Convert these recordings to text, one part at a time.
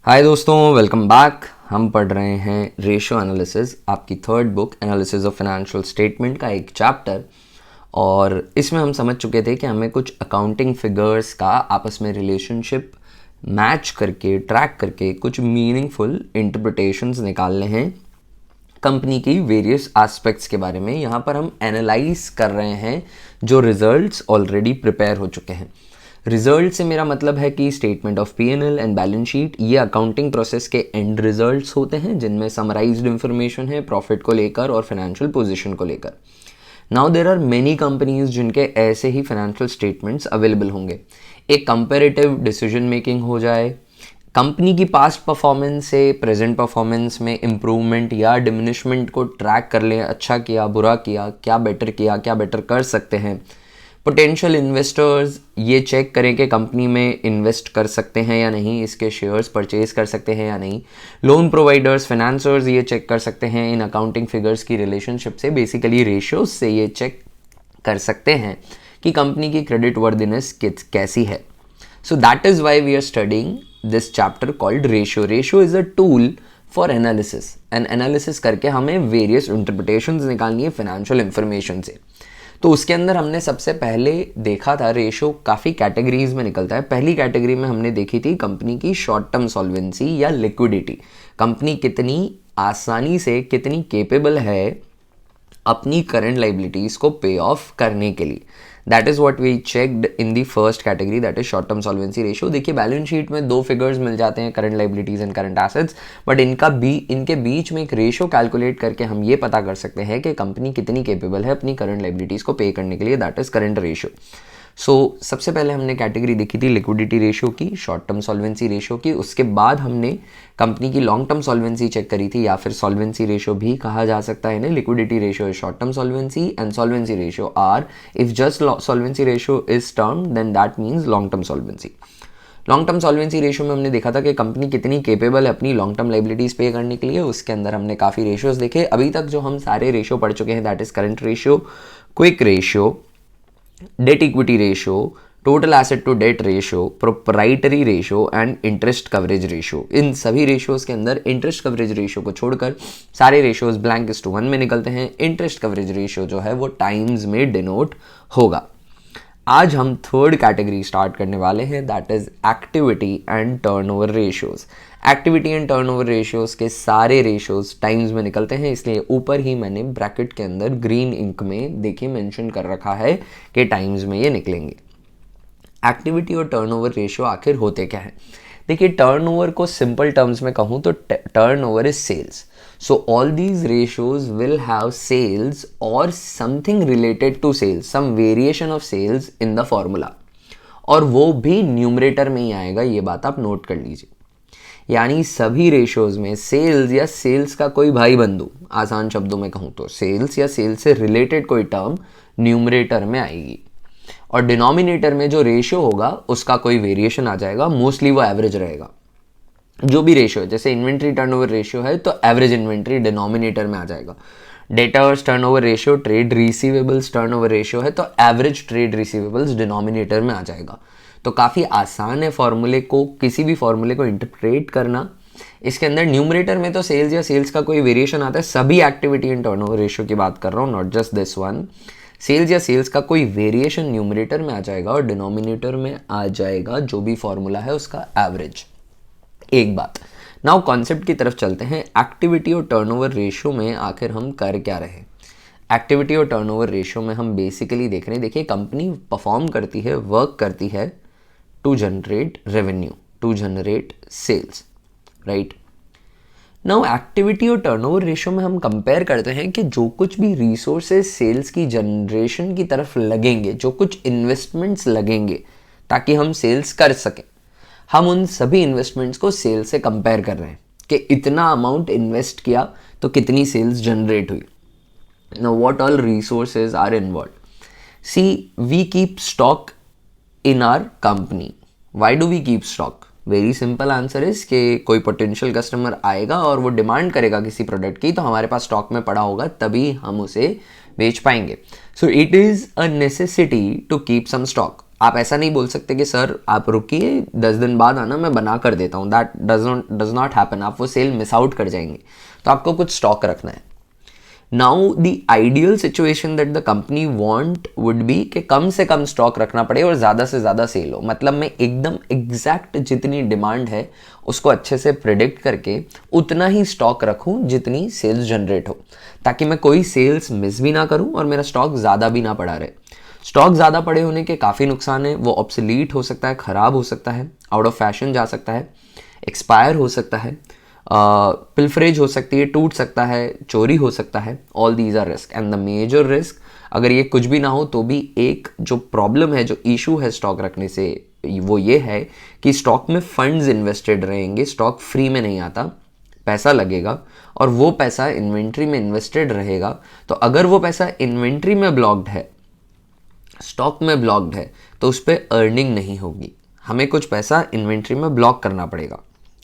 हाय दोस्तों, welcome back. हम पढ़ रहे हैं रेशियो एनालिसिस, आपकी third book analysis of financial statement का एक चैप्टर। और इसमें हम समझ चुके थे कि हमें कुछ अकाउंटिंग फिगर्स का आपस में रिलेशनशिप मैच करके ट्रैक करके कुछ मीनिंगफुल इंटरप्रिटेशंस निकालने हैं कंपनी की वेरियस एस्पेक्ट्स के बारे में। यहाँ पर हम एनालाइज कर रहे हैं जो रिजल्ट्स ऑलरेडी प्रिपेयर हो चुके हैं। रिजल्ट से मेरा मतलब है कि statement of PNL and balance sheet ये अकाउंटिंग प्रोसेस के एंड रिजल्ट्स होते हैं, जिनमें समराइज्ड इंफॉर्मेशन है प्रॉफिट को लेकर और फाइनेंशियल पोजीशन को लेकर। Now there are many companies जिनके ऐसे ही फाइनेंशियल स्टेटमेंट्स अवेलेबल होंगे। एक कंपेरेटिव डिसीजन मेकिंग हो जाए, कंपनी की पास्ट परफॉर्मेंस से प्रेजेंट परफॉर्मेंस में इम्प्रूवमेंट या डिमिनिशमेंट को ट्रैक कर लें, अच्छा किया बुरा किया, क्या बेटर कर सकते हैं। पोटेंशियल इन्वेस्टर्स ये चेक करें कि कंपनी में इन्वेस्ट कर सकते हैं या नहीं, इसके शेयर्स परचेज कर सकते हैं या नहीं। लोन प्रोवाइडर्स, फाइनेंसर्स ये चेक कर सकते हैं इन अकाउंटिंग फिगर्स की रिलेशनशिप से, बेसिकली रेशियोज से ये चेक कर सकते हैं कि कंपनी की क्रेडिट वर्दिनेस कैसी है। So that is why we are studying this chapter called ratio. Ratio is a tool for analysis and analysis करके हमें वेरियस इंटरप्रिटेशंस निकालनी है फाइनेंशियल इंफॉर्मेशन से। तो उसके अंदर हमने सबसे पहले देखा था रेशियो काफ़ी कैटेगरीज में निकलता है। पहली कैटेगरी में हमने देखी थी कंपनी की शॉर्ट टर्म सॉल्वेंसी या लिक्विडिटी। कंपनी कितनी आसानी से, कितनी केपेबल है अपनी करंट लाइबिलिटीज़ को पे ऑफ करने के लिए। That is what we checked in the first category, that is short term solvency ratio. देखिए बैलेंस शीट में दो फिगर्स मिल जाते हैं, current liabilities and current assets, but इनके बीच में एक रेशियो कैलकुलेट करके हम ये पता कर सकते हैं कि कंपनी कितनी केपेबल है अपनी करंट लाइबिलिटीज़ को पे करने के लिए, दैट इज़ करंट रेशियो। सो सबसे पहले हमने कैटेगरी देखी थी लिक्विडिटी रेशियो की, शॉर्ट टर्म सॉल्वेंसी रेशियो की। उसके बाद हमने कंपनी की लॉन्ग टर्म सॉल्वेंसी चेक करी थी, या फिर सॉल्वेंसी रेशियो भी कहा जा सकता है ना। Liquidity ratio is short term solvency and solvency ratio are, if just solvency ratio is term then that means long term solvency. Long term solvency ratio में हमने देखा था कि कंपनी कितनी केपेबल है अपनी लॉन्ग टर्म लाइबिलिटीज़ पे करने के लिए। उसके अंदर हमने काफ़ी रेशियोज देखे। अभी तक जो हम सारे रेशियो पढ़ चुके हैं that is current ratio, quick ratio, debt equity ratio, total asset to debt ratio, proprietary ratio and interest coverage ratio. इन सभी रेशियोज के अंदर इंटरेस्ट कवरेज रेशियो को छोड़कर सारे रेशियोज ब्लैंक इस टू वन में निकलते हैं। इंटरेस्ट कवरेज रेशियो जो है वो टाइम्स में डिनोट होगा। आज हम थर्ड कैटेगरी स्टार्ट करने वाले हैं, that is activity and turnover ratios. Activity and turnover ratios के सारे रेशियोज टाइम्स में निकलते हैं, इसलिए ऊपर ही मैंने ब्रैकेट के अंदर ग्रीन इंक में देखिए मेंशन कर रखा है कि टाइम्स में ये निकलेंगे। एक्टिविटी और टर्नओवर रेशियो आखिर होते क्या है? देखिए, टर्नओवर को सिंपल टर्म्स में कहूँ तो turnover is sales. So all these ratios will have sales or something related to sales, some variation of sales in the formula, और वो भी न्यूमरेटर में ही आएगा, ये बात आप नोट कर लीजिए। यानी सभी रेशियोज में सेल्स या सेल्स का कोई भाई बंधु, आसान शब्दों में कहूँ तो सेल्स या सेल्स से रिलेटेड कोई टर्म न्यूमरेटर में आएगी, और डिनोमिनेटर में जो रेशियो होगा उसका कोई वेरिएशन आ जाएगा, मोस्टली वो एवरेज रहेगा। जो भी रेशियो है, जैसे इन्वेंट्री टर्नओवर रेशियो है तो एवरेज इन्वेंट्री डिनोमिनेटर में आ जाएगा। Debtors turnover ratio, trade receivables turnover ratio है तो एवरेज ट्रेड रिसीवेबल्स डिनोमिनेटर में आ जाएगा। तो काफ़ी आसान है फॉर्मूले को, किसी भी फॉर्मूले को इंटरप्रेट करना। इसके अंदर न्यूमरेटर में तो सेल्स या सेल्स का कोई वेरिएशन आता है, सभी एक्टिविटी एंड टर्नओवर रेशियो की बात कर रहा हूँ, not just this one. Sales या सेल्स का कोई वेरिएशन न्यूमरेटर में आ जाएगा और डिनोमिनेटर में आ जाएगा जो भी फॉर्मूला है उसका एवरेज। एक बात, नाउ कॉन्सेप्ट की तरफ चलते हैं। एक्टिविटी और टर्नओवर रेशियो में आखिर हम कर क्या रहे? एक्टिविटी और टर्नओवर रेशियो में हम बेसिकली देख रहे हैं, देखिए कंपनी परफॉर्म करती है, वर्क करती है to generate revenue, to generate sales, right. Now activity और टर्नओवर रेशियो में हम कंपेयर करते हैं कि जो कुछ भी रिसोर्सेज सेल्स की जनरेशन की तरफ लगेंगे, जो कुछ इन्वेस्टमेंट्स लगेंगे ताकि हम सेल्स कर सकें, हम उन सभी इन्वेस्टमेंट्स को सेल्स से कंपेयर कर रहे हैं कि इतना अमाउंट इन्वेस्ट किया तो कितनी सेल्स जनरेट हुई। Now what all resources are involved? See, we keep stock in our company. Why do we keep stock? Very simple answer is कि कोई पोटेंशियल कस्टमर आएगा और वो डिमांड करेगा किसी प्रोडक्ट की, तो हमारे पास स्टॉक में पड़ा होगा तभी हम उसे बेच पाएंगे। So it is a necessity to keep some stock. आप ऐसा नहीं बोल सकते कि सर आप रुकिए 10 दिन बाद आना, मैं बना कर देता हूँ। That does not happen. आप वो सेल मिस आउट कर जाएंगे। तो आपको कुछ स्टॉक रखना है। Now the ideal situation that the company want would be कि कम से कम स्टॉक रखना पड़े और ज़्यादा से ज़्यादा सेल हो। मतलब मैं एकदम एग्जैक्ट जितनी डिमांड है उसको अच्छे से प्रिडिक्ट करके उतना ही स्टॉक रखूं जितनी सेल्स जनरेट हो, ताकि मैं कोई सेल्स मिस भी ना करूं और मेरा स्टॉक ज़्यादा भी ना पड़ा रहे। स्टॉक ज़्यादा पड़े होने के काफ़ी नुकसान है। वो ऑब्सोलीट हो सकता है, ख़राब हो सकता है, आउट ऑफ फैशन जा सकता है, एक्सपायर हो सकता है, पिल्फरेज हो सकती है, टूट सकता है, चोरी हो सकता है। All these are risk and the major risk, अगर ये कुछ भी ना हो तो भी एक जो प्रॉब्लम है, जो इशू है स्टॉक रखने से, वो ये है कि स्टॉक में फंड्स इन्वेस्टेड रहेंगे। स्टॉक फ्री में नहीं आता, पैसा लगेगा और वो पैसा इन्वेंट्री में इन्वेस्टेड रहेगा। तो अगर वो पैसा इन्वेंट्री में ब्लॉक्ड है, स्टॉक में ब्लॉक्ड है, तो उस पर अर्निंग नहीं होगी। हमें कुछ पैसा इन्वेंट्री में ब्लॉक करना पड़ेगा,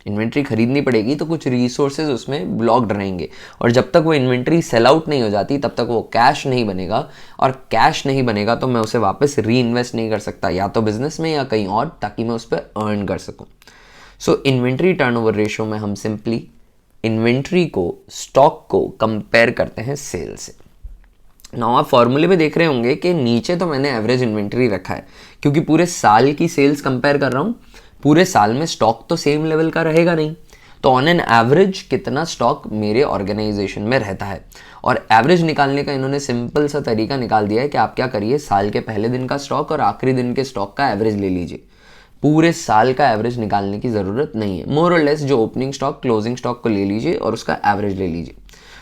इन्वेंट्री खरीदनी पड़ेगी, तो कुछ रिसोर्सेज उसमें ब्लॉक्ड रहेंगे। और जब तक वो इन्वेंट्री सेल आउट नहीं हो जाती तब तक वो कैश नहीं बनेगा, और कैश नहीं बनेगा तो मैं उसे वापस री इन्वेस्ट नहीं कर सकता, या तो बिजनेस में या कहीं और, ताकि मैं उस पर अर्न कर सकूं। सो इन्वेंट्री टर्नओवर रेशियो में हम सिंपली इन्वेंट्री को, स्टॉक को कंपेयर करते हैं सेल से। नाउ आप फॉर्मूले में देख रहे होंगे कि नीचे तो मैंने एवरेज इन्वेंट्री रखा है, क्योंकि पूरे साल की सेल्स कंपेयर कर रहा हूँ। पूरे साल में स्टॉक तो सेम लेवल का रहेगा नहीं, तो ऑन एन एवरेज कितना स्टॉक मेरे ऑर्गेनाइजेशन में रहता है। और एवरेज निकालने का इन्होंने सिंपल सा तरीका निकाल दिया है कि आप क्या करिए, साल के पहले दिन का स्टॉक और आखिरी दिन के स्टॉक का एवरेज ले लीजिए। पूरे साल का एवरेज निकालने की ज़रूरत नहीं है। मोर और लेस जो ओपनिंग स्टॉक, क्लोजिंग स्टॉक को ले लीजिए और उसका एवरेज ले लीजिए।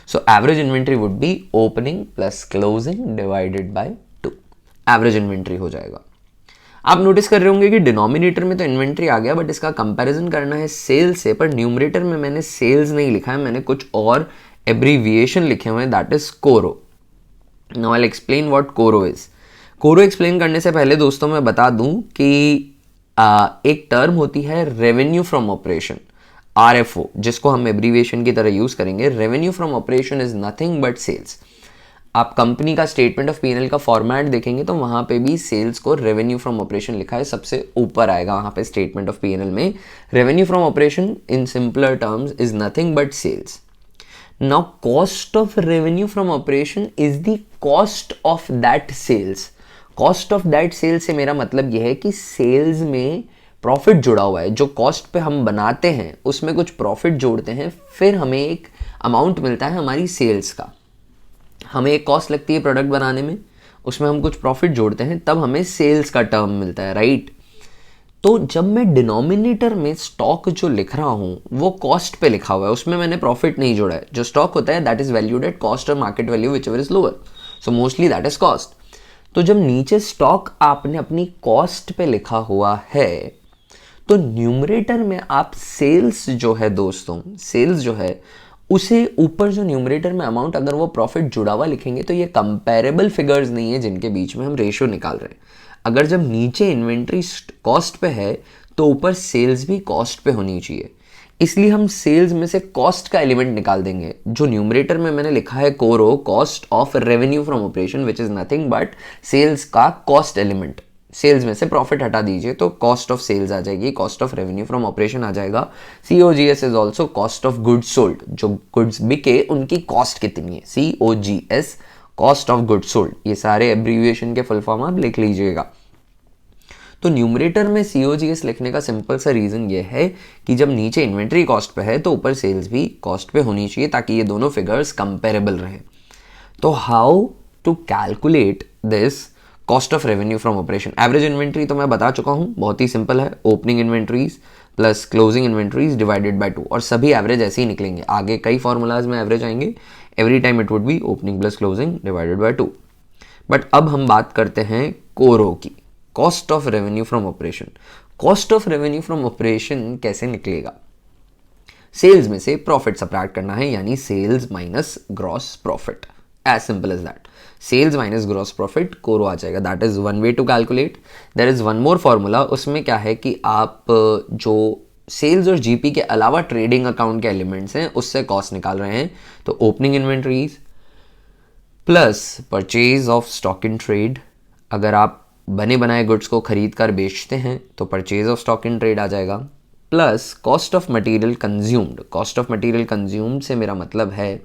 So average inventory would be opening plus closing divided by 2, average inventory हो जाएगा। आप नोटिस कर रहे होंगे कि डिनोमिनेटर में तो इन्वेंट्री आ गया, बट इसका कंपैरिजन करना है सेल से, पर न्यूमरेटर में मैंने सेल्स नहीं लिखा है, मैंने कुछ और एब्रीविएशन लिखे हुए हैं, दैट इज कोरो। Now I will explain what कोरो इज। कोरो एक्सप्लेन करने से पहले दोस्तों मैं बता दूं कि एक टर्म होती है रेवेन्यू फ्रॉम ऑपरेशन, RFO, जिसको हम एब्रीविएशन की तरह यूज करेंगे। Revenue from operation is nothing but sales. आप कंपनी का स्टेटमेंट ऑफ P&L का फॉर्मेट देखेंगे तो वहां पे भी सेल्स को रेवेन्यू फ्रॉम ऑपरेशन लिखा है, सबसे ऊपर आएगा वहां पे स्टेटमेंट ऑफ P&L में। Revenue from operation in simpler terms is nothing but sales. Now cost of revenue from operation is the cost of that sales. Cost of that sales से मेरा मतलब यह है कि सेल्स में प्रॉफिट जुड़ा हुआ है। जो कॉस्ट पे हम बनाते हैं उसमें कुछ प्रॉफिट जोड़ते हैं, फिर हमें एक अमाउंट मिलता है हमारी सेल्स का। हमें एक कॉस्ट लगती है प्रोडक्ट बनाने में, उसमें हम कुछ प्रॉफिट जोड़ते हैं, तब हमें सेल्स का टर्म मिलता है, राइट। तो जब मैं डिनोमिनेटर में स्टॉक जो लिख रहा हूं वो कॉस्ट पे लिखा हुआ है, उसमें मैंने प्रॉफिट नहीं जोड़ा है। जो स्टॉक होता है that is valued at cost और market value whichever is lower, so mostly that is cost. तो जब नीचे स्टॉक आपने अपनी कॉस्ट पे लिखा हुआ है, तो न्यूमरेटर में आप सेल्स जो है दोस्तों, सेल्स जो है उसे ऊपर जो न्यूमरेटर में अमाउंट, अगर वो प्रॉफिट जुड़ा हुआ लिखेंगे तो ये कंपैरेबल फिगर्स नहीं है जिनके बीच में हम रेशियो निकाल रहे हैं। अगर जब नीचे इन्वेंट्री कॉस्ट पे है तो ऊपर सेल्स भी कॉस्ट पे होनी चाहिए, इसलिए हम सेल्स में से कॉस्ट का एलिमेंट निकाल देंगे। जो न्यूमरेटर में मैंने लिखा है CORO, cost of revenue from operation which is nothing but sales का कॉस्ट एलिमेंट। सेल्स में से प्रॉफिट हटा दीजिए तो कॉस्ट ऑफ सेल्स आ जाएगी, cost of revenue from operation आ जाएगा। COGS is also cost of goods sold, जो गुड्स बिके उनकी कॉस्ट कितनी है, COGS cost of goods sold. ये सारे एब्रीविएशन के फुल फॉर्म आप लिख लीजिएगा। तो न्यूमरेटर में COGS लिखने का सिंपल सा रीजन ये है कि जब नीचे इन्वेंट्री कॉस्ट पे है तो ऊपर सेल्स भी कॉस्ट पे होनी चाहिए, ताकि ये दोनों फिगर्स कंपेरेबल रहे। तो how to calculate this cost of revenue from operation. Average inventory तो मैं बता चुका हूं, बहुत ही सिंपल है, opening inventories plus closing inventories divided by 2, और सभी एवरेज ऐसे ही निकलेंगे। आगे कई फॉर्मूलाज में एवरेज आएंगे, every time it would be opening plus closing divided by 2। But अब हम बात करते हैं कोरो की, cost of revenue from operation. Cost of revenue from operation कैसे निकलेगा? सेल्स में से प्रॉफिट सब्ट्रैक्ट करना है, यानी sales minus gross profit, as simple as that. Sales minus gross profit CORO आ जाएगा। That is one way to calculate. There is one more formula, उसमें क्या है कि आप जो सेल्स और GP के अलावा ट्रेडिंग अकाउंट के एलिमेंट्स हैं उससे कॉस्ट निकाल रहे हैं, तो opening inventories plus purchase of stock in trade. अगर आप बने बनाए गुड्स को खरीद कर बेचते हैं तो purchase of stock in trade आ जाएगा, plus cost of material consumed. Cost of material consumed से मेरा मतलब है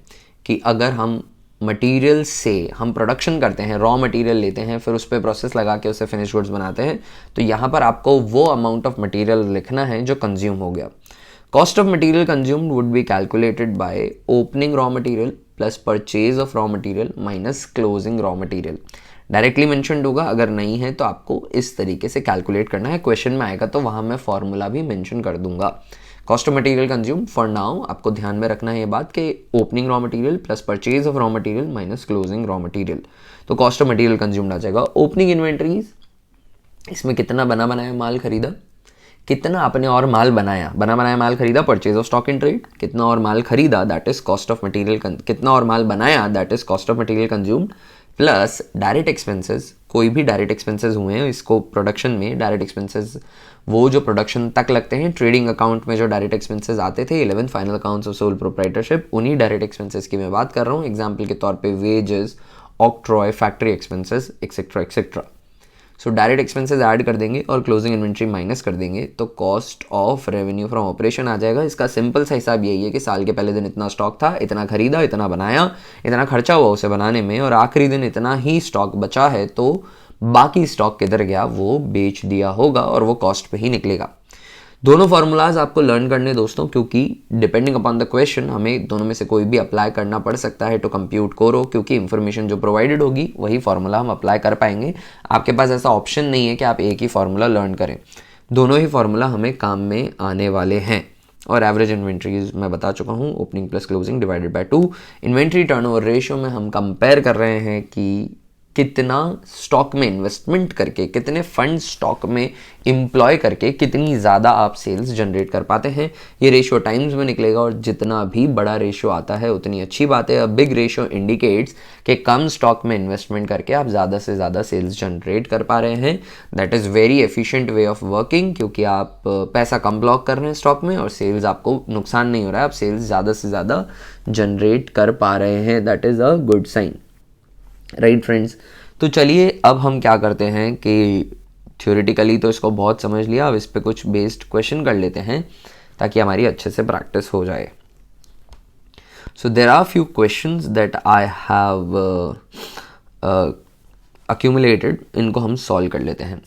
कि अगर हम मटेरियल से हम प्रोडक्शन करते हैं, रॉ मटेरियल लेते हैं, फिर उस पर प्रोसेस लगा के उससे फिनिश गुड्स बनाते हैं, तो यहाँ पर आपको वो अमाउंट ऑफ मटेरियल लिखना है जो कंज्यूम हो गया। Cost of material consumed would be calculated by opening raw material plus purchase of raw material minus closing raw material. Directly mentioned होगा, अगर नहीं है तो आपको इस तरीके से कैलकुलेट करना है। क्वेश्चन में आएगा तो वहाँ मैं फॉर्मूला भी मेंशन कर दूंगा। Cost of material consume for now आपको ध्यान में रखना है ये बात कि opening raw material plus purchase of raw material minus closing raw material, तो कॉस्ट ऑफ मटेरियल कंज्यूम्ड आ जाएगा। ओपनिंग इन्वेंट्रीज, इसमें कितना बना बनाया माल खरीदा, कितना आपने और माल बनाया, बना बनाया माल खरीदा purchase of stock in trade, कितना और माल खरीदा that is cost of material, कितना और माल बनाया that is cost of material consumed, plus direct expenses, कोई भी डायरेक्ट एक्सपेंसेस हुए हैं इसको प्रोडक्शन में, डायरेक्ट एक्सपेंसेस वो जो प्रोडक्शन तक लगते हैं, ट्रेडिंग अकाउंट में जो डायरेक्ट एक्सपेंसेस आते थे 11 final accounts of sole proprietorship, उन्हीं डायरेक्ट एक्सपेंसेस की मैं बात कर रहा हूँ। एग्जाम्पल के तौर पे wages, octroi, factory expenses etcetera etcetera. So direct expenses add कर देंगे और क्लोजिंग इन्वेंट्री माइनस कर देंगे तो cost of revenue from operation आ जाएगा। इसका सिंपल सा हिसाब यही है कि साल के पहले दिन इतना स्टॉक था, इतना खरीदा, इतना बनाया, इतना खर्चा हुआ उसे बनाने में, और आखिरी दिन इतना ही स्टॉक बचा है तो बाकी स्टॉक किधर गया वो बेच दिया होगा और वो कॉस्ट पे ही निकलेगा। दोनों फार्मूलाज आपको लर्न करने दोस्तों, क्योंकि डिपेंडिंग अपॉन द क्वेश्चन हमें दोनों में से कोई भी अप्लाई करना पड़ सकता है टू कंप्यूट कोरो, क्योंकि इंफॉर्मेशन जो प्रोवाइडेड होगी वही फार्मूला हम अप्लाई कर पाएंगे। आपके पास ऐसा ऑप्शन नहीं है कि आप एक ही फार्मूला लर्न करें, दोनों ही फार्मूला हमें काम में आने वाले हैं। और एवरेज इन्वेंट्रीज मैं बता चुका हूँ, opening plus closing divided by 2। Inventory turnover ratio में हम कंपेयर कर रहे हैं कि कितना स्टॉक में इन्वेस्टमेंट करके, कितने फंड स्टॉक में एम्प्लॉय करके कितनी ज़्यादा आप सेल्स जनरेट कर पाते हैं। ये रेशियो टाइम्स में निकलेगा और जितना भी बड़ा रेशियो आता है उतनी अच्छी बात है। अ बिग रेशियो इंडिकेट्स कि कम स्टॉक में इन्वेस्टमेंट करके आप ज़्यादा से ज़्यादा सेल्स जनरेट कर पा रहे हैं। That is very efficient way of working, क्योंकि आप पैसा कम ब्लॉक कर रहे हैं स्टॉक में और सेल्स आपको नुकसान नहीं हो रहा है, आप सेल्स ज़्यादा से ज़्यादा जनरेट कर पा रहे हैं। That is a good sign, right friends. तो चलिए अब हम क्या करते हैं कि थ्योरेटिकली तो इसको बहुत समझ लिया, अब इस पे कुछ बेस्ड क्वेश्चन कर लेते हैं ताकि हमारी अच्छे से प्रैक्टिस हो जाए। So there are few questions that I have accumulated, इनको हम सॉल्व कर लेते हैं।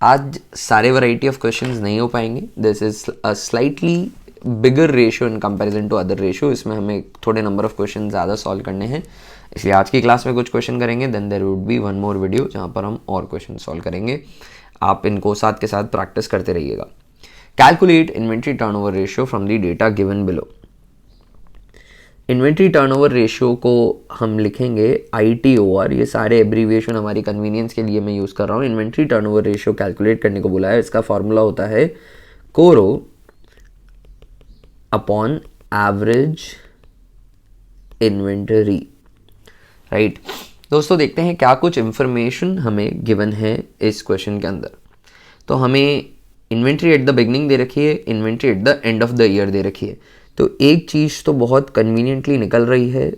आज सारे वैरायटी ऑफ क्वेश्चंस नहीं हो पाएंगे, this is a slightly bigger ratio in comparison to other ratio, इसमें हमें थोड़े नंबर ऑफ क्वेश्चन ज़्यादा सॉल्व करने हैं, इसलिए आज की क्लास में कुछ क्वेश्चन करेंगे, then there would be one more video जहाँ पर हम और क्वेश्चन सॉल्व करेंगे। आप इनको साथ के साथ प्रैक्टिस करते रहिएगा। Calculate inventory turnover ratio from the data given below. Inventory turnover ratio को हम लिखेंगे ITOR, ये सारे एब्रीविएशन हमारी कन्वीनियंस के लिए मैं यूज़ कर रहा हूँ। इन्वेंट्री टर्नओवर रेशियो कैलकुलेट करने को बोला है, इसका फॉर्मूला होता है कोरो अपॉन एवरेज इन्वेंटरी, राइट। दोस्तों देखते हैं क्या कुछ इंफॉर्मेशन हमें गिवन है इस क्वेश्चन के अंदर। तो हमें इन्वेंट्री एट द बिगनिंग दे रखी है, inventory at the end of the year दे रखी है। तो एक चीज़ तो बहुत कन्वीनियंटली निकल रही है,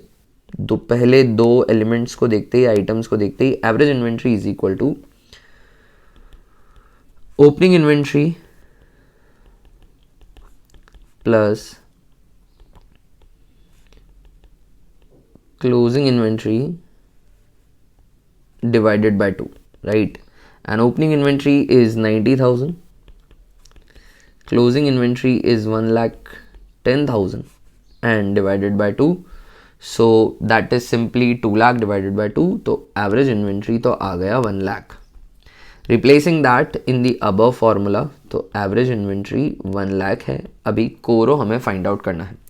पहले दो एलिमेंट्स को देखते ही, आइटम्स को देखते ही, average inventory is equal to opening inventory plus closing inventory divided by 2, right? And opening inventory is 90,000, closing inventory is 1,10,000 and divided by 2, so that is simply 2 lakh divided by 2, तो average inventory तो आ गया 1 lakh। Replacing that in the above formula, तो average inventory 1 lakh है। अभी कोरो हमें find out करना है।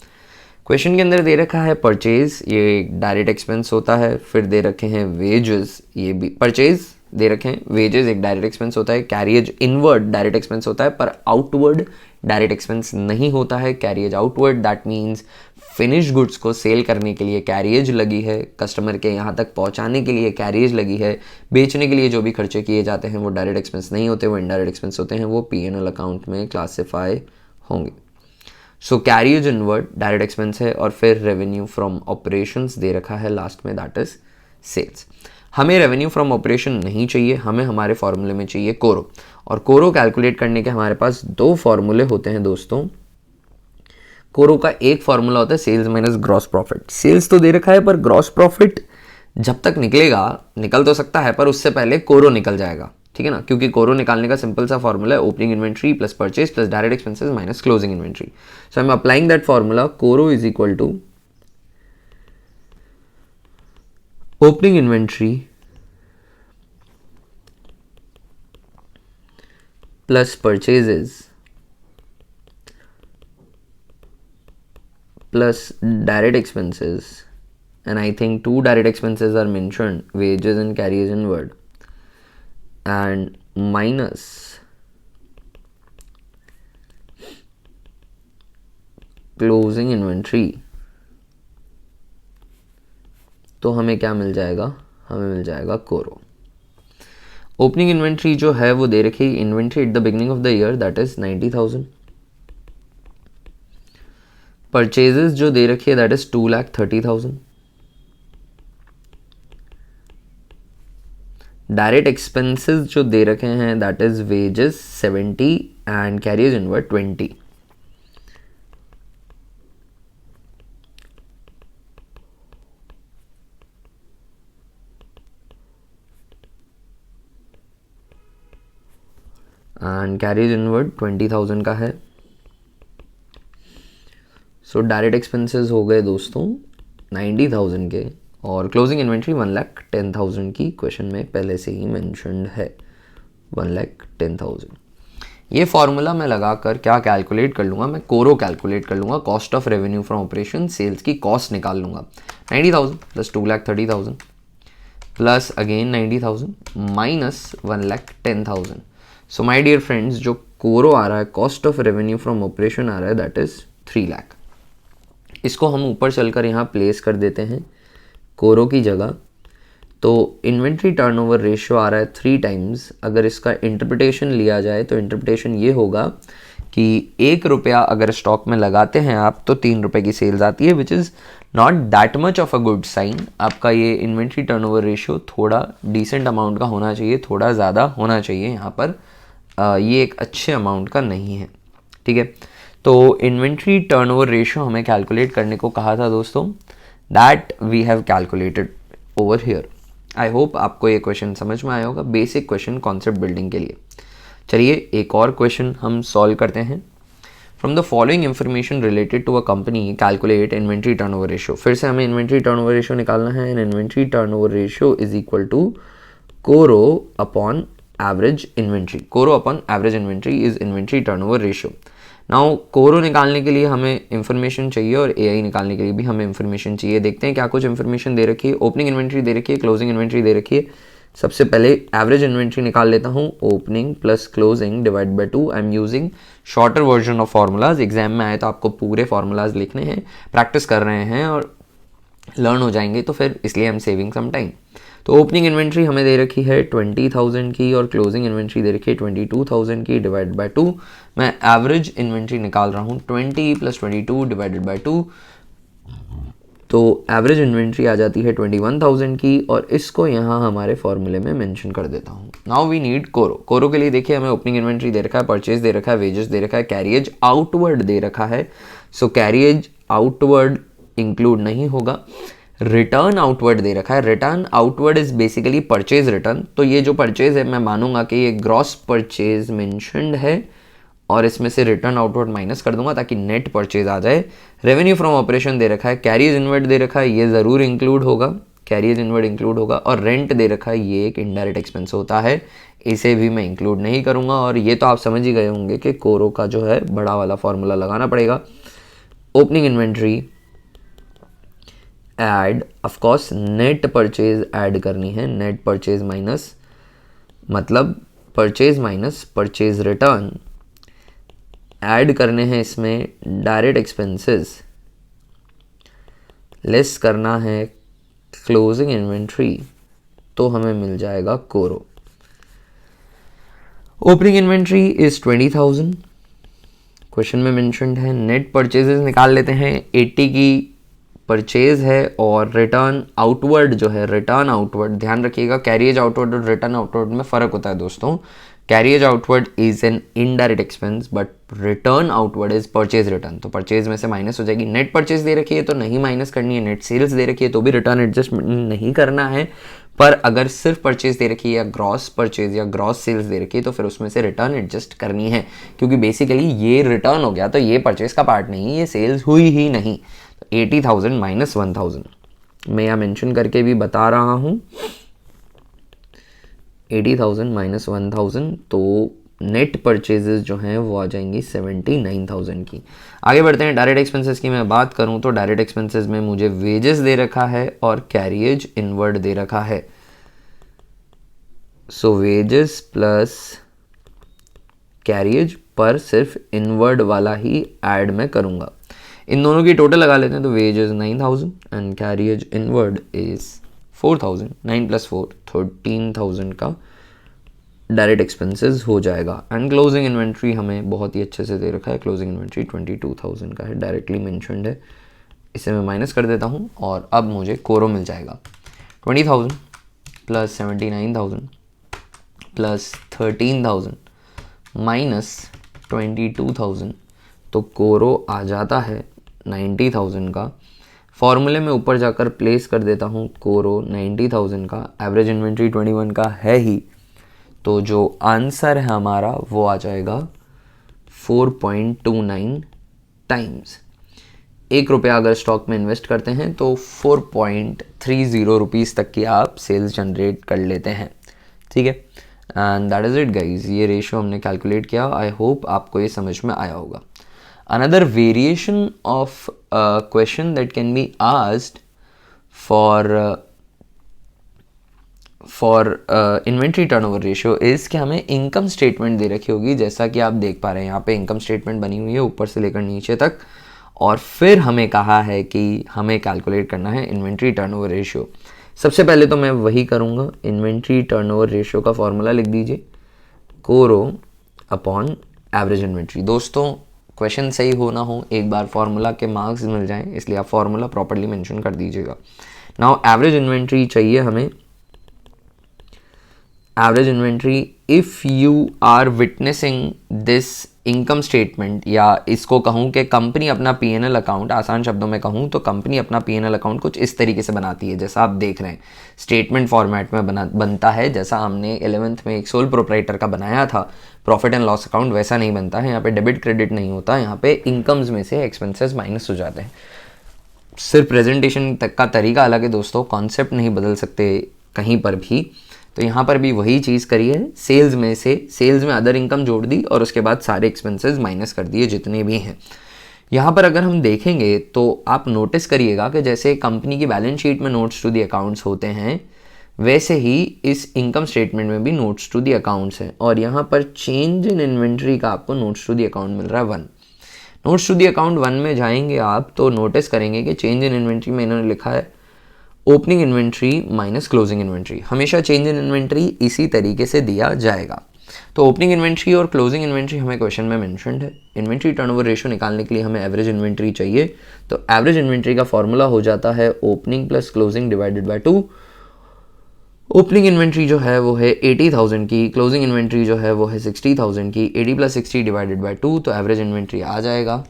क्वेश्चन के अंदर दे रखा है परचेज, ये डायरेक्ट एक्सपेंस होता है, फिर दे रखे हैं वेजेस, ये भी परचेज दे रखे हैं, वेजेस एक डायरेक्ट एक्सपेंस होता है, कैरियज इनवर्ड डायरेक्ट एक्सपेंस होता है पर आउटवर्ड डायरेक्ट एक्सपेंस नहीं होता है, carriage outward, that means finish goods को सेल करने के लिए कैरियज लगी है, कस्टमर के यहाँ तक पहुँचाने के लिए कैरियज लगी है, बेचने के लिए जो भी खर्चे किए जाते हैं वो डायरेक्ट एक्सपेंस नहीं होते, वो इनडायरेक्ट एक्सपेंस होते हैं, वो P&L अकाउंट में क्लासीफाई होंगे। सो कैरियज इनवर्ड डायरेक्ट एक्सपेंस है और फिर रेवेन्यू फ्रॉम ऑपरेशंस दे रखा है लास्ट में, दैट इज सेल्स। हमें रेवेन्यू फ्रॉम ऑपरेशन नहीं चाहिए, हमें हमारे फॉर्मूले में चाहिए कोरो। और कोरो कैलकुलेट करने के हमारे पास दो फॉर्मूले होते हैं दोस्तों। कोरो का एक फॉर्मूला होता है sales minus gross profit. Sales तो दे रखा है पर ग्रॉस प्रॉफिट जब तक निकलेगा, निकल तो सकता है पर उससे पहले कोरो निकल जाएगा, ठीक है ना, क्योंकि कोरो निकालने का सिंपल सा फॉर्मूला है opening inventory plus purchase plus direct expenses minus closing inventory. So I am applying that formula, CORO is equal to opening inventory plus purchases plus direct expenses, and I think two direct expenses are mentioned, wages and carriage inward, and minus closing inventory। तो हमें क्या मिल जाएगा, हमें मिल जाएगा कोरो। Opening inventory जो है वो दे रखी inventory at the beginning of the year, that is 90,000। Purchases जो दे रखी है दैट इज 2,30,000। डायरेक्ट एक्सपेंसेस जो दे रखे हैं that is wages 70 and carriers inward 20। And carriers inward 20,000 का है। सो डायरेक्ट एक्सपेंसेस हो गए दोस्तों 90,000 के, और क्लोजिंग इन्वेंट्री 1,10,000 की क्वेश्चन में पहले से ही मेंशन्ड है, 1,10,000। ये फॉर्मूला मैं लगाकर क्या कैलकुलेट कर लूँगा, मैं कोरो कैलकुलेट कर लूँगा, cost of revenue from operation, sales की कॉस्ट निकाल लूँगा। 90,000 plus 2,30,000 plus again 90,000 minus 1,10,000। So my dear friends, जो कोरो आ रहा है, cost of revenue from operation आ रहा है दैट इज 3 लाख। इसको हम ऊपर चलकर यहाँ प्लेस कर देते हैं कोरो की जगह। तो इन्वेंट्री टर्नओवर रेशियो आ रहा है 3 टाइम्स। अगर इसका इंटरप्रिटेशन लिया जाए तो इंटरप्रिटेशन ये होगा कि 1 रुपया अगर स्टॉक में लगाते हैं आप तो 3 रुपये की सेल्स आती है, which is not that much of a good sign. आपका ये इन्वेंट्री टर्नओवर रेशियो थोड़ा डिसेंट अमाउंट का होना चाहिए, थोड़ा ज़्यादा होना चाहिए। यहाँ पर ये एक अच्छे अमाउंट का नहीं है, ठीक है। तो इन्वेंट्री टर्नओवर रेशियो हमें कैलकुलेट करने को कहा था दोस्तों, that we have calculated over here. I hope आपको ये क्वेश्चन समझ में आया होगा, बेसिक क्वेश्चन कॉन्सेप्ट बिल्डिंग के लिए। चलिए एक और क्वेश्चन हम सॉल्व करते हैं। From the following information related to a company calculate inventory turnover ratio. फिर से हमें इन्वेंट्री टर्नओवर रेशियो निकालना है, and inventory turnover ratio is equal to CORO upon average inventory. CORO upon average inventory is inventory turnover ratio. Now CORO निकालने के लिए हमें information चाहिए और एआई निकालने के लिए भी हमें इंफॉर्मेशन चाहिए। देखते हैं क्या कुछ इंफॉर्मेशन दे रखी है। ओपनिंग इन्वेंट्री दे रखी है, क्लोजिंग इन्वेंट्री दे रखी है। सबसे पहले एवरेज इन्वेंट्री निकाल लेता हूँ, opening plus closing divide by 2। I am using shorter version of formulas. Exam में आए तो आपको पूरे फार्मूलाज लिखने हैं, प्रैक्टिस कर रहे हैं और लर्न हो जाएंगे, तो फिर इसलिए हम सेविंग सम टाइम। तो ओपनिंग इन्वेंट्री हमें दे रखी है 20,000 की और क्लोजिंग इन्वेंट्री दे रखी है 22,000 की डिवाइड बाय 2। मैं एवरेज इन्वेंट्री निकाल रहा हूँ 20 प्लस 22 डिवाइडेड बाय 2। तो एवरेज इन्वेंट्री आ जाती है 21,000 की, और इसको यहाँ हमारे फॉर्मूले में मेंशन कर देता हूँ। नाउ वी नीड कोरो। कोरो के लिए देखिए हमें ओपनिंग इन्वेंट्री दे रखा है, परचेज दे रखा है, वेजेस दे रखा है, कैरियज आउटवर्ड दे रखा है। सो कैरियज आउटवर्ड इंक्लूड नहीं होगा। रिटर्न आउटवर्ड दे रखा है। Return outward is basically purchase return. तो ये जो परचेज है मैं मानूंगा कि ये ग्रॉस परचेज मेंशन्ड है, और इसमें से रिटर्न आउटवर्ड माइनस कर दूंगा ताकि नेट परचेज आ जाए। रेवेन्यू फ्रॉम ऑपरेशन दे रखा है, कैरियज इनवर्ड दे रखा है, ये ज़रूर इंक्लूड होगा, कैरियज इनवर्ड इंक्लूड होगा। और रेंट दे रखा है, ये एक इनडायरेक्ट एक्सपेंस होता है, इसे भी मैं इंक्लूड नहीं करूंगा। और ये तो आप समझ ही गए होंगे कि कोरो का जो है बड़ा वाला फॉर्मूला लगाना पड़ेगा। Opening inventory add, of course net purchase add करनी है। नेट परचेज माइनस मतलब purchase minus purchase return add करने हैं। इसमें डायरेक्ट एक्सपेंसेस लेस करना है क्लोजिंग इन्वेंट्री, तो हमें मिल जाएगा कोरो। ओपनिंग इन्वेंट्री इज 20,000, क्वेश्चन में मेंशन्ड है। नेट परचेजेस निकाल लेते हैं, 80 की परचेज है और रिटर्न आउटवर्ड जो है, रिटर्न आउटवर्ड ध्यान रखिएगा, कैरिएज आउटवर्ड और रिटर्न आउटवर्ड में फ़र्क होता है दोस्तों। Carriage outward is an indirect expense but return outward is purchase return. तो परचेज में से माइनस हो जाएगी। नेट परचेज दे रखी है तो नहीं माइनस करनी है, नेट सेल्स दे रखी है तो भी रिटर्न एडजस्टमेंट नहीं करना है। पर अगर सिर्फ परचेज दे रखी है या ग्रॉस परचेज या ग्रॉस सेल्स दे रखी है तो फिर उसमें से रिटर्न एडजस्ट करनी है, क्योंकि बेसिकली ये रिटर्न हो गया तो ये परचेज का पार्ट नहीं, ये सेल्स हुई ही नहीं। तो 80,000 माइनस 1,000 मैं यहाँ मेंशन करके भी बता रहा हूँ। 80,000 माइनस 1,000 तो नेट परचेजेस जो हैं वो आ जाएंगी 79,000 की। आगे बढ़ते हैं। डायरेक्ट एक्सपेंसेस की मैं बात करूं तो डायरेक्ट एक्सपेंसेस में मुझे वेजेस दे रखा है और कैरिएज इनवर्ड दे रखा है। सो वेजेस प्लस कैरिएज पर सिर्फ इनवर्ड वाला ही ऐड मैं करूंगा। इन दोनों की टोटल लगा लेते हैं तो wages 9,000 and carriage inward is 4,000। 9 + 4 13,000 का डायरेक्ट एक्सपेंसेस हो जाएगा। एंड क्लोजिंग इन्वेंट्री हमें बहुत ही अच्छे से दे रखा है। क्लोजिंग इन्वेंट्री 22,000 का है, डायरेक्टली मेंशन्ड है। इसे मैं माइनस कर देता हूँ और अब मुझे कोरो मिल जाएगा। 20,000 प्लस 79,000 प्लस 13,000 माइनस 22,000 तो कोरो आ जाता है 90,000 का। फॉर्मूले में ऊपर जाकर प्लेस कर देता हूँ कोरो 90,000 का। एवरेज इन्वेंट्री 21 का है ही, तो जो आंसर है हमारा वो आ जाएगा 4.29 टाइम्स। 1 रुपया अगर स्टॉक में इन्वेस्ट करते हैं तो 4.30 रुपीज़ तक की आप सेल्स जनरेट कर लेते हैं। ठीक है, and that is it guys. ये रेशियो हमने कैलकुलेट किया। आई होप आपको ये समझ में आया होगा। Another variation of question that can be asked for inventory turnover ratio is कि हमें इनकम स्टेटमेंट दे रखी होगी, जैसा कि आप देख पा रहे हैं यहाँ पे इनकम स्टेटमेंट बनी हुई है ऊपर से लेकर नीचे तक, और फिर हमें कहा है कि हमें कैलकुलेट करना है इन्वेंट्री टर्नओवर रेशियो। सबसे पहले तो मैं वही करूँगा। इन्वेंट्री टर्नओवर रेशियो का फॉर्मूला लिख दीजिए, कोरो अपॉन एवरेज इन्वेंट्री। दोस्तों क्वेश्चन सही हो ना हो, एक बार फॉर्मूला के मार्क्स मिल जाएं, इसलिए आप फॉर्मूला प्रॉपर्ली मेंशन कर दीजिएगा। नाउ एवरेज इन्वेंट्री चाहिए हमें। Average inventory, if you are witnessing this income statement, या इसको कहूँ कि कंपनी अपना P&L अकाउंट, आसान शब्दों में कहूँ तो कंपनी अपना P&L अकाउंट कुछ इस तरीके से बनाती है जैसा आप देख रहे हैं। स्टेटमेंट फॉर्मेट में बनता है, जैसा हमने 11th में एक सोल प्रोप्राइटर का बनाया था प्रॉफिट एंड लॉस अकाउंट, वैसा नहीं बनता है। यहाँ पे डेबिट क्रेडिट नहीं होता, यहाँ पे इनकम्स में से एक्सपेंसेस माइनस हो जाते हैं। सिर्फ प्रेजेंटेशन तक का तरीका अलग है दोस्तों, कॉन्सेप्ट नहीं बदल सकते कहीं पर भी। तो यहाँ पर भी वही चीज़ करी है। सेल्स में अदर इनकम जोड़ दी और उसके बाद सारे एक्सपेंसेस माइनस कर दिए जितने भी हैं। यहाँ पर अगर हम देखेंगे तो आप नोटिस करिएगा कि जैसे कंपनी की बैलेंस शीट में नोट्स टू दी अकाउंट्स होते हैं, वैसे ही इस इनकम स्टेटमेंट में भी नोट्स टू दी अकाउंट्स हैं। और यहाँ पर चेंज इन इन्वेंट्री का आपको नोट्स टू दी अकाउंट मिल रहा है 1। नोट्स टू दी अकाउंट 1 में जाएंगे आप तो नोटिस करेंगे कि चेंज इन इन्वेंट्री में इन्होंने लिखा है opening inventory minus closing inventory. हमेशा चेंज इन इन्वेंट्री इसी तरीके से दिया जाएगा। तो ओपनिंग इन्वेंट्री और क्लोजिंग इन्वेंट्री हमें क्वेश्चन में मेंशन्ड है। इन्वेंट्री टर्नओवर रेशियो निकालने के लिए हमें एवरेज इन्वेंट्री चाहिए, तो एवरेज इन्वेंट्री का फॉर्मूला हो जाता है opening plus closing divided by 2। Opening inventory जो है वो है 80,000 की, क्लोजिंग इन्वेंट्री जो है वो है 60,000 की। 80 + 60 डिवाइडेड बाय 2, तो एवरेज इन्वेंट्री आ जाएगा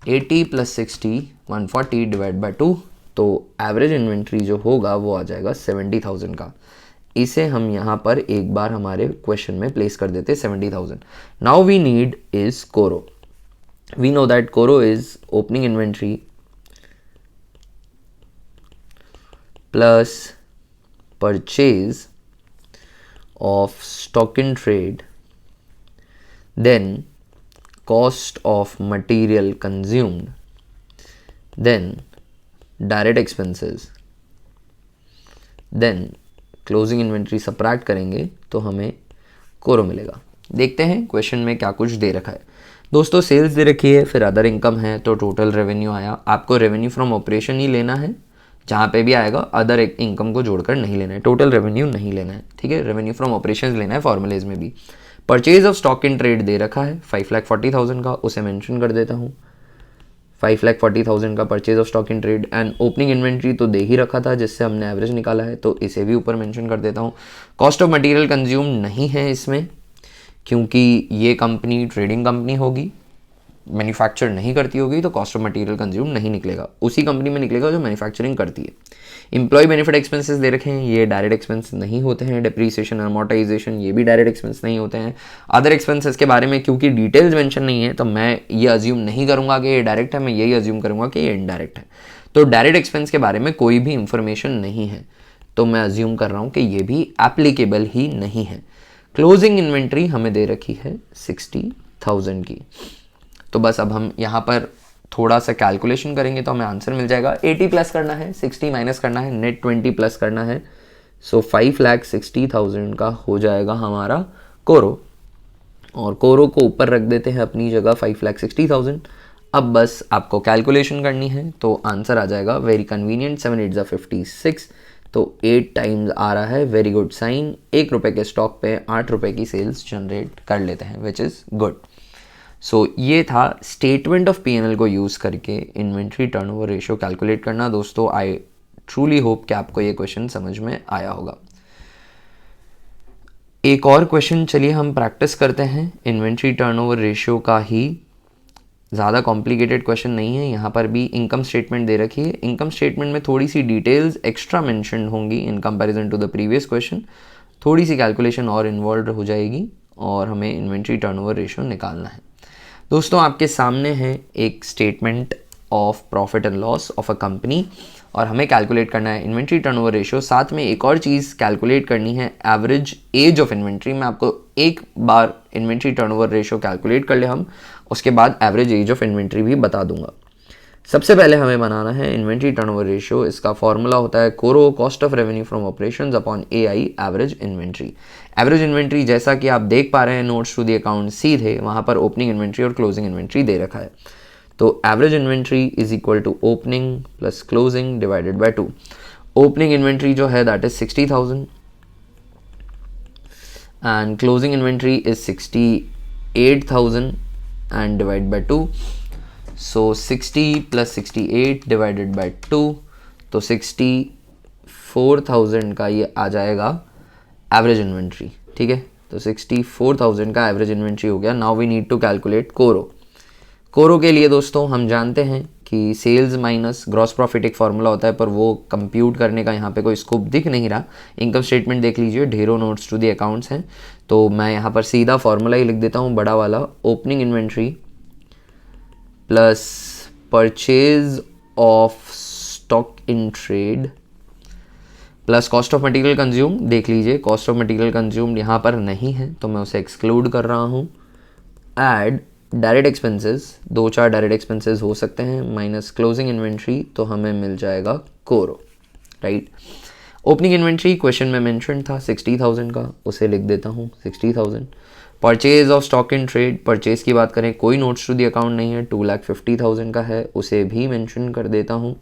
80 + 60 140 डिवाइड बाय 2, तो एवरेज इन्वेंट्री जो होगा वो आ जाएगा 70,000 का। इसे हम यहाँ पर एक बार हमारे क्वेश्चन में प्लेस कर देते 70,000। Now we need is CORO. We know that CORO is opening inventory plus purchase of stock in trade, then cost of material consumed, then direct expenses, then closing inventory subtract करेंगे तो हमें कोरो मिलेगा। देखते हैं question में क्या कुछ दे रखा है। दोस्तों सेल्स दे रखी है, फिर अदर इनकम है, तो टोटल रेवेन्यू आया। आपको रेवेन्यू फ्रॉम ऑपरेशन ही लेना है, जहाँ पे भी आएगा अदर इनकम को जोड़कर नहीं लेना है, टोटल रेवेन्यू नहीं लेना है। ठीक है, रेवेन्यू फ्रॉम ऑपरेशंस लेना है फॉर्मूलेज में भी। Purchase of stock in trade दे रखा है 5,40,000 का, उसे मेंशन कर देता हूँ 5,40,000 का purchase of stock in trade and opening inventory तो दे ही रखा था जिससे हमने एवरेज निकाला है, तो इसे भी ऊपर मेंशन कर देता हूँ। कॉस्ट ऑफ मटेरियल कंज्यूम नहीं है इसमें, क्योंकि ये कंपनी ट्रेडिंग कंपनी होगी, मैन्युफैक्चर नहीं करती होगी, तो कॉस्ट ऑफ मटेरियल कंज्यूम नहीं निकलेगा, उसी कंपनी में निकलेगा जो मैन्युफैक्चरिंग करती है। एम्प्लॉय बेनिफिट एक्सपेंसेस दे रखे हैं, ये डायरेक्ट एक्सपेंस नहीं होते हैं। डेप्रीसिएशन अमोर्टाइजेशन ये भी डायरेक्ट एक्सपेंस नहीं होते हैं। अदर एक्सपेंसेस के बारे में क्योंकि डिटेल्स मेंशन नहीं है, तो मैं ये अज्यूम नहीं करूंगा कि ये डायरेक्ट है, मैं यही अज्यूम करूंगा कि ये इनडायरेक्ट है। तो डायरेक्ट एक्सपेंस के बारे में कोई भी इंफॉर्मेशन नहीं है, तो मैं अज्यूम कर रहा हूँ कि ये भी एप्लीकेबल ही नहीं है। क्लोजिंग इन्वेंट्री हमें दे रखी है 60,000 की, तो बस अब हम यहाँ पर थोड़ा सा कैलकुलेशन करेंगे तो हमें आंसर मिल जाएगा। 80 प्लस करना है, 60 माइनस करना है, नेट 20 प्लस करना है। सो 5,60,000 का हो जाएगा हमारा कोरो, और कोरो को ऊपर रख देते हैं अपनी जगह 5,60,000। अब बस आपको कैलकुलेशन करनी है, तो आंसर आ जाएगा वेरी कन्वीनियंट, 7 8 56, तो 8 टाइम्स आ रहा है। Very good sign. 1 रुपये के स्टॉक पे 8 रुपये की सेल्स जनरेट कर लेते हैं, विच इज़ गुड। सो ये था स्टेटमेंट ऑफ पीएनएल को यूज़ करके इन्वेंट्री टर्नओवर रेशियो कैलकुलेट करना। दोस्तों आई ट्रूली होप कि आपको ये क्वेश्चन समझ में आया होगा। एक और क्वेश्चन चलिए हम प्रैक्टिस करते हैं इन्वेंट्री टर्नओवर रेशियो का ही। ज़्यादा कॉम्प्लिकेटेड क्वेश्चन नहीं है। यहाँ पर भी इनकम स्टेटमेंट दे रखी है। इनकम स्टेटमेंट में थोड़ी सी डिटेल्स एक्स्ट्रा मेंशन होंगी in comparison to the previous question. थोड़ी सी कैलकुलेशन और इन्वॉल्व हो जाएगी और हमें इन्वेंट्री टर्नओवर रेशियो निकालना है। दोस्तों आपके सामने है एक statement of profit and loss of a company, और हमें कैलकुलेट करना है इन्वेंट्री टर्नओवर रेशियो। साथ में एक और चीज़ कैलकुलेट करनी है, एवरेज एज ऑफ इन्वेंट्री। मैं आपको एक बार इन्वेंट्री टर्नओवर रेशियो कैलकुलेट कर ले हम, उसके बाद एवरेज एज ऑफ इन्वेंट्री भी बता दूंगा। सबसे पहले हमें बनाना है इन्वेंट्री टर्नओवर रेशियो। इसका फॉर्मूला होता है CORO, cost of revenue from operations upon AI, average inventory. Average inventory जैसा कि आप देख पा रहे हैं नोट्स टू द अकाउंट सीधे वहाँ पर ओपनिंग इन्वेंट्री और क्लोजिंग इन्वेंट्री दे रखा है। तो average inventory is equal to opening plus closing divided by 2। Opening inventory जो है that is 60,000 and closing inventory is 68,000 and divide by 2। So 60 plus 68 divided by 2, तो 64,000 का ये आ जाएगा एवरेज इन्वेंट्री। ठीक है, तो 64,000 का एवरेज इन्वेंट्री हो गया। Now we need to calculate CORO. CORO के लिए दोस्तों हम जानते हैं कि सेल्स माइनस ग्रॉस प्रॉफिट एक फार्मूला होता है, पर वो कंप्यूट करने का यहाँ पे कोई स्कोप दिख नहीं रहा। इनकम स्टेटमेंट देख लीजिए, ढेरों नोट्स टू द अकाउंट्स हैं, तो मैं यहाँ पर सीधा फार्मूला ही लिख देता हूँ बड़ा वाला। Opening inventory plus purchase of stock in trade plus cost of material consume. देख लीजिए कॉस्ट ऑफ मटेरियल कंज्यूम यहाँ पर नहीं है, तो मैं उसे एक्सक्लूड कर रहा हूँ। Add direct expenses, 2-4 direct expenses हो सकते हैं, माइनस क्लोजिंग इन्वेंट्री, तो हमें मिल जाएगा कोरो। राइट, ओपनिंग इन्वेंट्री क्वेश्चन में मेंशन था 60,000 का, उसे लिख देता हूँ 60,000। Purchase of stock in trade, purchase की बात करें कोई नोट्स टू दी अकाउंट नहीं है, 2,50,000 का है, उसे भी मेंशन कर देता हूँ।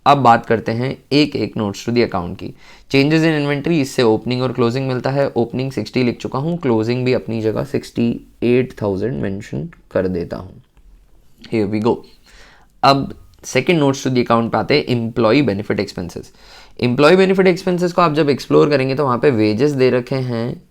अब बात करते हैं एक एक नोट्स टू दी अकाउंट की। चेंजेस इन इन्वेंट्री, इससे ओपनिंग और क्लोजिंग मिलता है। ओपनिंग 60 लिख चुका हूँ, क्लोजिंग भी अपनी जगह 68,000 मेंशन कर देता हूँ। Here we go. अब second notes to the account पे आते हैं employee benefit expenses. Employee benefit expenses को आप जब एक्सप्लोर करेंगे तो वहाँ पे वेजेस दे रखे हैं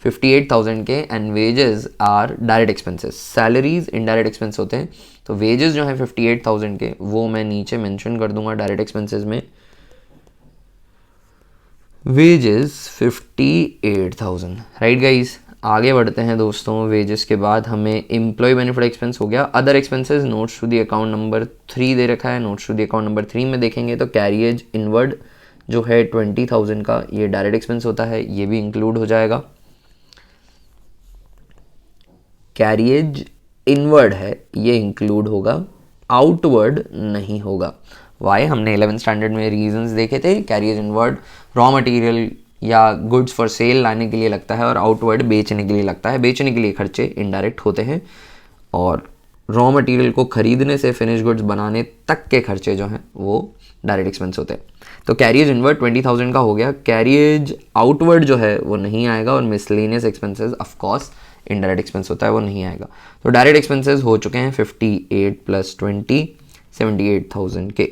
58,000 के, and wages are direct expenses. Salaries indirect expense होते हैं, तो वेजेस जो हैं 58,000 के वो मैं नीचे मेंशन कर दूंगा डायरेक्ट एक्सपेंसेस में। वेजेस 58,000। राइट गाइस, आगे बढ़ते हैं दोस्तों। वेजेस के बाद हमें एम्प्लॉय बेनिफिट एक्सपेंस हो गया। Other expenses notes to the account number 3 दे रखा है। Notes to the account number 3 में देखेंगे तो कैरियज इनवर्ड जो है 20,000 का, ये डायरेक्ट एक्सपेंस होता है, ये भी इंक्लूड हो जाएगा। कैरियज इनवर्ड है, ये इंक्लूड होगा, आउटवर्ड नहीं होगा। वाई, हमने 11th स्टैंडर्ड में रीजंस देखे थे। कैरियज इनवर्ड रॉ मटेरियल या गुड्स फॉर सेल लाने के लिए लगता है, और आउटवर्ड बेचने के लिए लगता है। बेचने के लिए खर्चे इनडायरेक्ट होते हैं, और रॉ मटेरियल को खरीदने से फिनिश गुड्स बनाने तक के खर्चे जो हैं वो डायरेक्ट एक्सपेंस होते हैं। तो कैरियज इनवर्ड 20,000 का हो गया। कैरियज आउटवर्ड जो है वो नहीं आएगा, और miscellaneous expenses of course indirect expense होता है वो नहीं आएगा। तो डायरेक्ट एक्सपेंसेस हो चुके हैं 58 + 20 78,000 के।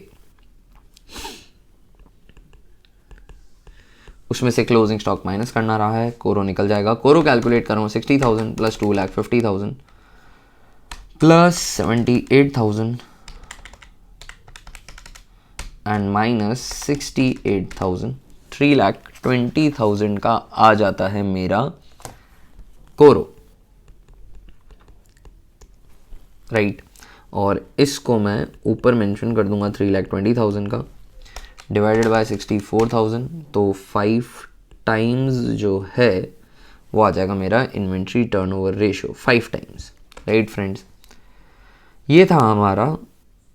उसमें से क्लोजिंग स्टॉक माइनस करना रहा है, कोरो निकल जाएगा। कोरो कैलकुलेट कर रहा हूँ 60,000 + 2,50,000 + 78,000 एंड -68,000 3,20,000 का आ जाता है मेरा कोरो, राइट। और इसको मैं ऊपर मेंशन कर दूंगा 3,20,000 का डिवाइडेड बाय 64,000, तो 5 टाइम्स जो है वो आ जाएगा मेरा inventory turnover ratio 5 times, right friends. ये था हमारा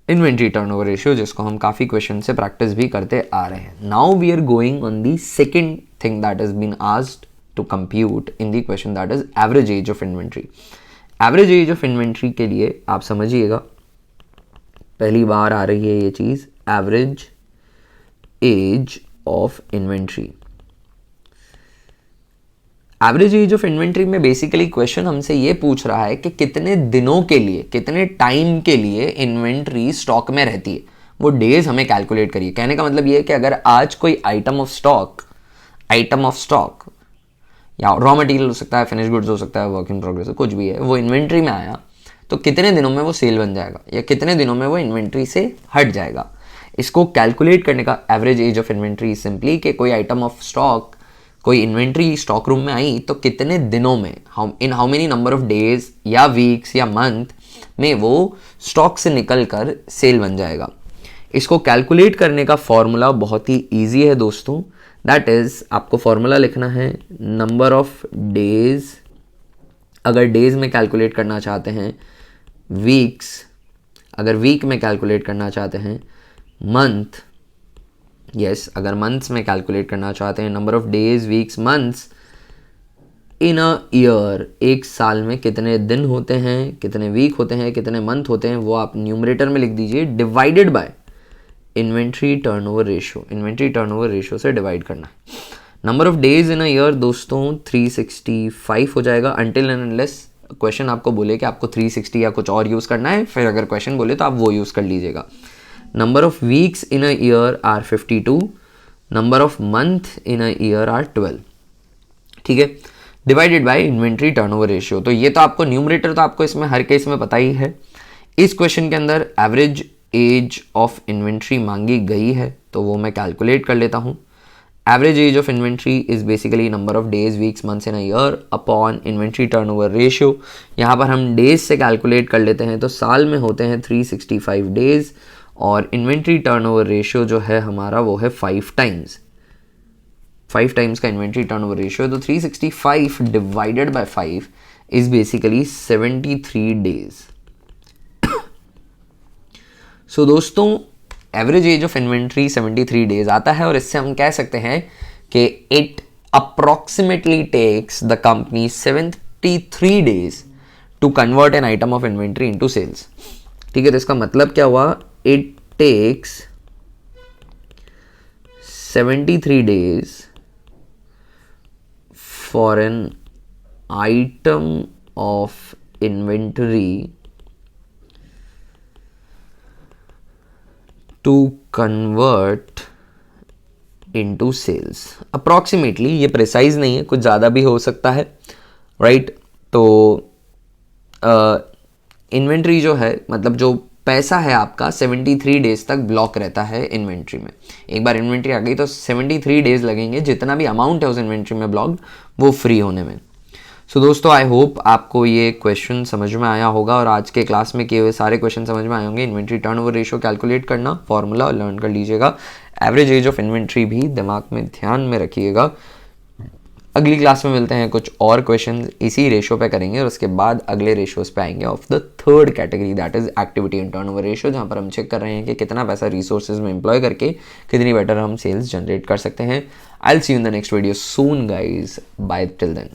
इन्वेंट्री टर्नओवर रेशियो जिसको हम काफ़ी क्वेश्चन से प्रैक्टिस भी करते आ रहे हैं। Now we are going on the second thing that is been asked to compute in the question, that is average age of inventory. Average age of inventory के लिए आप समझिएगा, पहली बार आ रही है ये चीज़, average age of inventory. Average age of inventory में बेसिकली क्वेश्चन हमसे ये पूछ रहा है कि कितने दिनों के लिए, कितने टाइम के लिए इन्वेंट्री स्टॉक में रहती है, वो डेज हमें कैलकुलेट करिए। कहने का मतलब ये है कि अगर आज कोई आइटम ऑफ स्टॉक या रॉ मटेरियल हो सकता है, फिनिश गुड्स हो सकता है, वर्क इन प्रोग्रेस, कुछ भी है, वो इन्वेंट्री में आया तो कितने दिनों में वो सेल बन जाएगा या कितने दिनों में वो इन्वेंट्री से हट जाएगा। इसको कैलकुलेट करने का average age of inventory simply कि कोई आइटम ऑफ स्टॉक, कोई इन्वेंट्री स्टॉक रूम में आई तो कितने दिनों में, in how many number of days या वीक्स या मंथ में वो स्टॉक से निकल कर सेल बन जाएगा। इसको कैलकुलेट करने का फॉर्मूला बहुत ही ईजी है दोस्तों, दैट इज आपको फॉर्मूला लिखना है नंबर ऑफ डेज, अगर डेज में कैलकुलेट करना चाहते हैं वीक्स, अगर वीक में कैलकुलेट करना चाहते हैं मंथ, यस अगर मंथ्स में कैलकुलेट करना चाहते हैं number of days weeks months in a year, एक साल में कितने दिन होते हैं, कितने वीक होते हैं, कितने मंथ होते हैं, वो आप न्यूमरेटर में लिख दीजिए, divided by inventory turnover ratio. Inventory turnover ratio से डिवाइड करना है। Number of days in a year दोस्तों 365 हो जाएगा, अनटिल एंड अनलेस क्वेश्चन आपको बोले कि आपको 360 या कुछ और यूज़ करना है, फिर अगर क्वेश्चन बोले तो आप वो यूज़ कर लीजिएगा। Number of weeks in a year are 52, number of month in a year are 12, ठीक है, divided by inventory turnover ratio. तो ये तो आपको न्यूमरेटर तो आपको इसमें हर केस में पता ही है। इस क्वेश्चन के अंदर एवरेज एज ऑफ इन्वेंट्री मांगी गई है तो वो मैं कैलकुलेट कर लेता हूँ। Average age of inventory is basically number of days weeks months in a year upon inventory turnover ratio. यहाँ पर हम डेज से कैलकुलेट कर लेते हैं तो साल में होते हैं 365 डेज और इन्वेंट्री टर्नओवर रेशियो जो है हमारा वो है 5 टाइम्स, 5 टाइम्स का इन्वेंट्री टर्नओवर रेशियो। तो 365 divided by 5 is basically 73 days. सो दोस्तों average age of inventory 73 days आता है और इससे हम कह सकते हैं कि it approximately takes the company 73 days to convert an item of inventory into sales, ठीक है। तो इसका मतलब क्या हुआ, it takes 73 days for an item of inventory to convert into sales. Approximately, ये प्रिसाइज नहीं है, कुछ ज़्यादा भी हो सकता है, राइट। तो इन्वेंट्री जो है मतलब जो पैसा है आपका 73 डेज तक ब्लॉक रहता है इन्वेंट्री में। एक बार इन्वेंट्री आ गई तो 73 डेज लगेंगे, जितना भी अमाउंट है उस इन्वेंट्री में ब्लॉक वो फ्री होने में। सो दोस्तों आई होप आपको ये क्वेश्चन समझ में आया होगा और आज के क्लास में किए हुए सारे क्वेश्चन समझ में आए होंगे। इन्वेंट्री टर्नओवर रेशियो कैलकुलेट करना, फॉर्मूला लर्न कर लीजिएगा, एवरेज एज ऑफ इन्वेंट्री भी दिमाग में ध्यान में रखिएगा। अगली क्लास में मिलते हैं, कुछ और क्वेश्चन इसी रेशियो पे करेंगे और उसके बाद अगले रेशियोज पे आएंगे of the third category, that is activity and turnover ratio, जहाँ पर हम चेक कर रहे हैं कि कितना पैसा रिसोर्सेज में एम्प्लॉय करके कितनी बेटर हम सेल्स जनरेट कर सकते हैं। I will see you in the next video soon guys, bye till then.